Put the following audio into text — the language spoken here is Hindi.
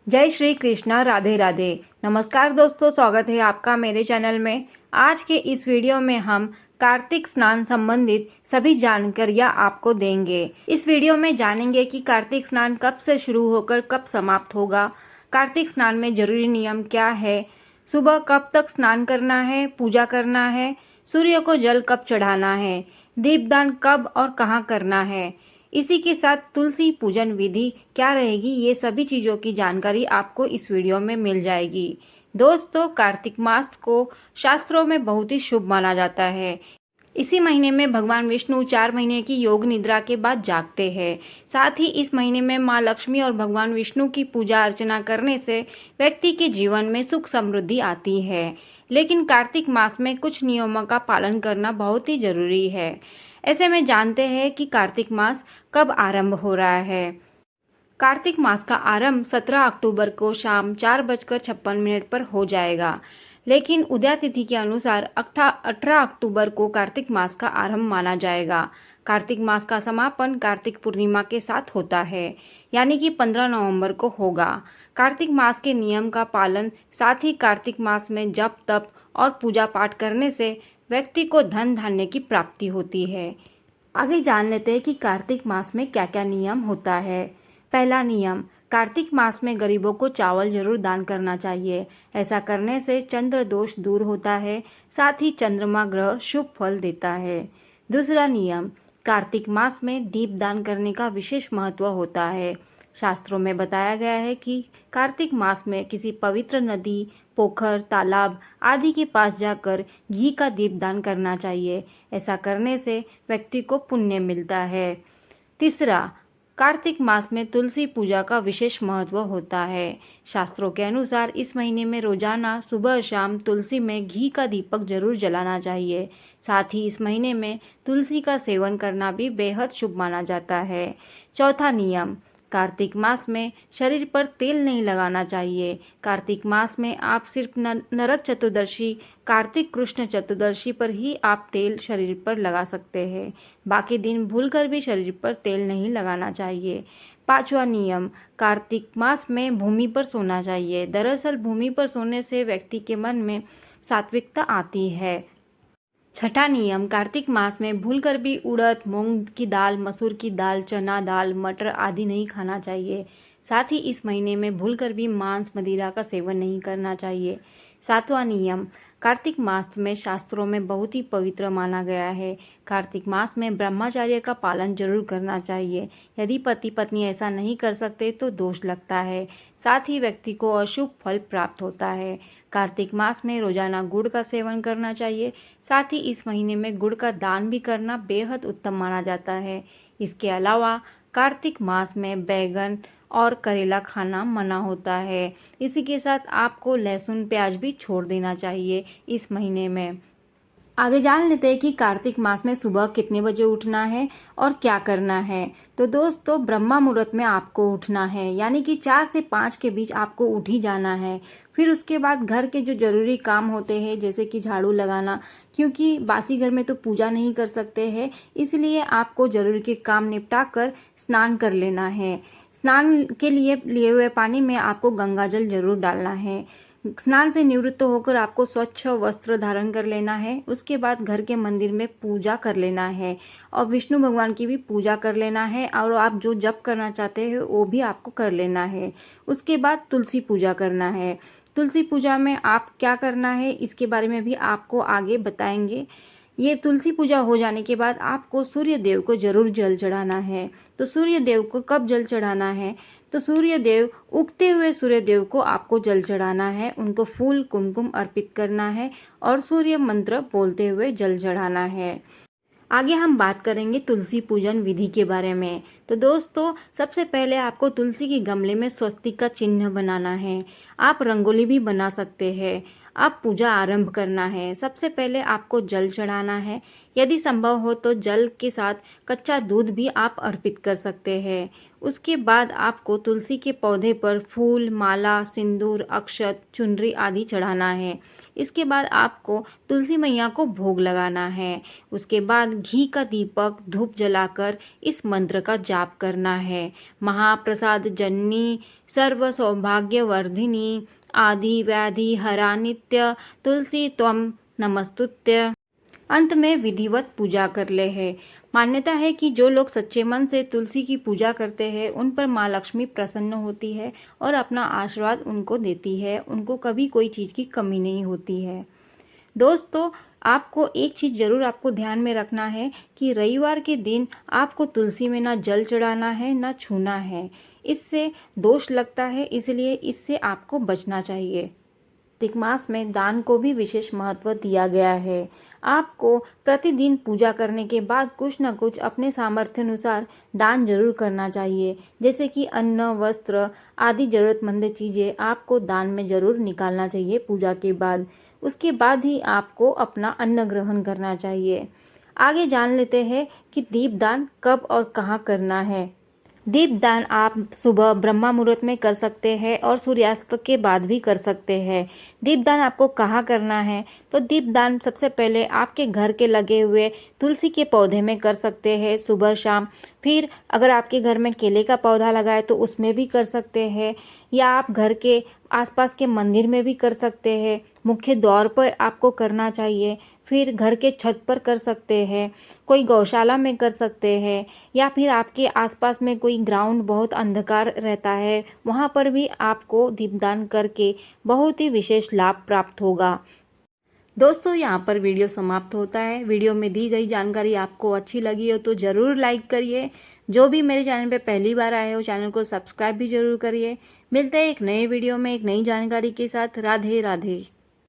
जय श्री कृष्णा, राधे राधे। नमस्कार दोस्तों, स्वागत है आपका मेरे चैनल में। आज के इस वीडियो में हम कार्तिक स्नान संबंधित सभी जानकारियाँ आपको देंगे। इस वीडियो में जानेंगे कि कार्तिक स्नान कब से शुरू होकर कब समाप्त होगा, कार्तिक स्नान में जरूरी नियम क्या है, सुबह कब तक स्नान करना है, पूजा करना है, सूर्य को जल कब चढ़ाना है, दीपदान कब और कहाँ करना है, इसी के साथ तुलसी पूजन विधि क्या रहेगी, ये सभी चीज़ों की जानकारी आपको इस वीडियो में मिल जाएगी। दोस्तों, कार्तिक मास को शास्त्रों में बहुत ही शुभ माना जाता है। इसी महीने में भगवान विष्णु 4 महीने की योग निद्रा के बाद जागते हैं। साथ ही इस महीने में माँ लक्ष्मी और भगवान विष्णु की पूजा अर्चना करने से व्यक्ति के जीवन में सुख समृद्धि आती है। लेकिन कार्तिक मास में कुछ नियमों का पालन करना बहुत ही जरूरी है। ऐसे में जानते हैं कि कार्तिक मास कब आरंभ हो रहा है। कार्तिक मास का आरंभ 17 अक्टूबर को शाम 4:56 पर हो जाएगा। लेकिन उदया तिथि के अनुसार 18 अक्टूबर को कार्तिक मास का आरंभ माना जाएगा। कार्तिक मास का समापन कार्तिक पूर्णिमा के साथ होता है, यानी कि 15 नवंबर को होगा। कार्तिक मास के नियम का पालन, साथ ही कार्तिक मास में जप तप और पूजा पाठ करने से व्यक्ति को धन धान्य की प्राप्ति होती है। आगे जान लेते हैं कि कार्तिक मास में क्या क्या नियम होता है। पहला नियम, कार्तिक मास में गरीबों को चावल जरूर दान करना चाहिए। ऐसा करने से चंद्र दोष दूर होता है, साथ ही चंद्रमा ग्रह शुभ फल देता है। दूसरा नियम, कार्तिक मास में दीप दान करने का विशेष महत्व होता है। शास्त्रों में बताया गया है कि कार्तिक मास में किसी पवित्र नदी, पोखर, तालाब आदि के पास जाकर घी का दीप दान करना चाहिए। ऐसा करने से व्यक्ति को पुण्य मिलता है। तीसरा, कार्तिक मास में तुलसी पूजा का विशेष महत्व होता है। शास्त्रों के अनुसार इस महीने में रोजाना सुबह शाम तुलसी में घी का दीपक जरूर जलाना चाहिए। साथ ही इस महीने में तुलसी का सेवन करना भी बेहद शुभ माना जाता है। चौथा नियम, कार्तिक मास में शरीर पर तेल नहीं लगाना चाहिए। कार्तिक मास में आप सिर्फ नरक चतुर्दशी, कार्तिक कृष्ण चतुर्दशी पर ही आप तेल शरीर पर लगा सकते हैं। बाकी दिन भूलकर भी शरीर पर तेल नहीं लगाना चाहिए। पांचवा नियम, कार्तिक मास में भूमि पर सोना चाहिए। दरअसल भूमि पर सोने से व्यक्ति के मन में सात्विकता आती है। छठा नियम, कार्तिक मास में भूलकर भी उड़द, मूंग की दाल, मसूर की दाल, चना दाल, मटर आदि नहीं खाना चाहिए। साथ ही इस महीने में भूलकर भी मांस मदिरा का सेवन नहीं करना चाहिए। सातवां नियम, कार्तिक मास में शास्त्रों में बहुत ही पवित्र माना गया है। कार्तिक मास में ब्रह्मचर्य का पालन जरूर करना चाहिए। यदि पति पत्नी ऐसा नहीं कर सकते तो दोष लगता है, साथ ही व्यक्ति को अशुभ फल प्राप्त होता है। कार्तिक मास में रोजाना गुड़ का सेवन करना चाहिए। साथ ही इस महीने में गुड़ का दान भी करना बेहद उत्तम माना जाता है। इसके अलावा कार्तिक मास में बैगन और करेला खाना मना होता है। इसी के साथ आपको लहसुन प्याज भी छोड़ देना चाहिए इस महीने में। आगे जान लेते हैं कि कार्तिक मास में सुबह कितने बजे उठना है और क्या करना है। तो दोस्तों, ब्रह्मा मुहूर्त में आपको उठना है, यानी कि 4 से 5 के बीच आपको उठ ही जाना है। फिर उसके बाद घर के जो जरूरी काम होते हैं, जैसे कि झाड़ू लगाना, क्योंकि बासी घर में तो पूजा नहीं कर सकते हैं, इसलिए आपको जरूरी के काम निपटा कर स्नान कर लेना है। स्नान के लिए हुए पानी में आपको गंगा जल जरूर डालना है। स्नान से निवृत्त होकर आपको स्वच्छ वस्त्र धारण कर लेना है। उसके बाद घर के मंदिर में पूजा कर लेना है और विष्णु भगवान की भी पूजा कर लेना है, और आप जो जप करना चाहते हैं वो भी आपको कर लेना है। उसके बाद तुलसी पूजा करना है। तुलसी पूजा में आप क्या करना है इसके बारे में भी आपको आगे बताएंगे। ये तुलसी पूजा हो जाने के बाद आपको सूर्य देव को जरूर जल चढ़ाना है। तो सूर्य देव को कब जल चढ़ाना है? तो सूर्य देव, उगते हुए सूर्य देव को आपको जल चढ़ाना है, उनको फूल कुमकुम अर्पित करना है और सूर्य मंत्र बोलते हुए जल चढ़ाना है। आगे हम बात करेंगे तुलसी पूजन विधि के बारे में। तो दोस्तों, सबसे पहले आपको तुलसी के गमले में स्वस्तिक का चिन्ह बनाना है। आप रंगोली भी बना सकते हैं। आप पूजा आरंभ करना है। सबसे पहले आपको जल चढ़ाना है। यदि संभव हो तो जल के साथ कच्चा दूध भी आप अर्पित कर सकते हैं। उसके बाद आपको तुलसी के पौधे पर फूल, माला, सिंदूर, अक्षत, चुनरी आदि चढ़ाना है। इसके बाद आपको तुलसी मैया को भोग लगाना है। उसके बाद घी का दीपक धूप जलाकर इस मंत्र का जाप करना है। महाप्रसाद जननी सर्व सौभाग्यवर्धिनी आदि व्याधि हरा नित्य तुलसी त्वम नमस्तुत्य। अंत में विधिवत पूजा कर ले है। मान्यता है कि जो लोग सच्चे मन से तुलसी की पूजा करते हैं उन पर माँ लक्ष्मी प्रसन्न होती है और अपना आशीर्वाद उनको देती है। उनको कभी कोई चीज़ की कमी नहीं होती है। दोस्तों, आपको एक चीज़ ज़रूर आपको ध्यान में रखना है कि रविवार के दिन आपको तुलसी में ना जल चढ़ाना है ना छूना है। इससे दोष लगता है, इसलिए इससे आपको बचना चाहिए। कार्तिक मास में दान को भी विशेष महत्व दिया गया है। आपको प्रतिदिन पूजा करने के बाद कुछ न कुछ अपने सामर्थ्य अनुसार दान जरूर करना चाहिए। जैसे कि अन्न, वस्त्र आदि जरूरतमंद चीज़ें आपको दान में जरूर निकालना चाहिए पूजा के बाद। उसके बाद ही आपको अपना अन्न ग्रहण करना चाहिए। आगे जान लेते हैं कि दीपदान कब और कहाँ करना है। दीपदान आप सुबह ब्रह्मा मुहूर्त में कर सकते हैं और सूर्यास्त के बाद भी कर सकते हैं। दीपदान आपको कहाँ करना है, तो दीपदान सबसे पहले आपके घर के लगे हुए तुलसी के पौधे में कर सकते हैं सुबह शाम। फिर अगर आपके घर में केले का पौधा लगा है तो उसमें भी कर सकते हैं, या आप घर के आसपास के मंदिर में भी कर सकते हैं। मुख्य द्वार पर आपको करना चाहिए। फिर घर के छत पर कर सकते हैं, कोई गौशाला में कर सकते हैं, या फिर आपके आसपास में कोई ग्राउंड बहुत अंधकार रहता है वहाँ पर भी आपको दीपदान करके बहुत ही विशेष लाभ प्राप्त होगा। दोस्तों, यहाँ पर वीडियो समाप्त होता है। वीडियो में दी गई जानकारी आपको अच्छी लगी हो तो ज़रूर लाइक करिए। जो भी मेरे चैनल पे पहली बार आए हो चैनल को सब्सक्राइब भी ज़रूर करिए। मिलते हैं एक नए वीडियो में एक नई जानकारी के साथ। राधे राधे।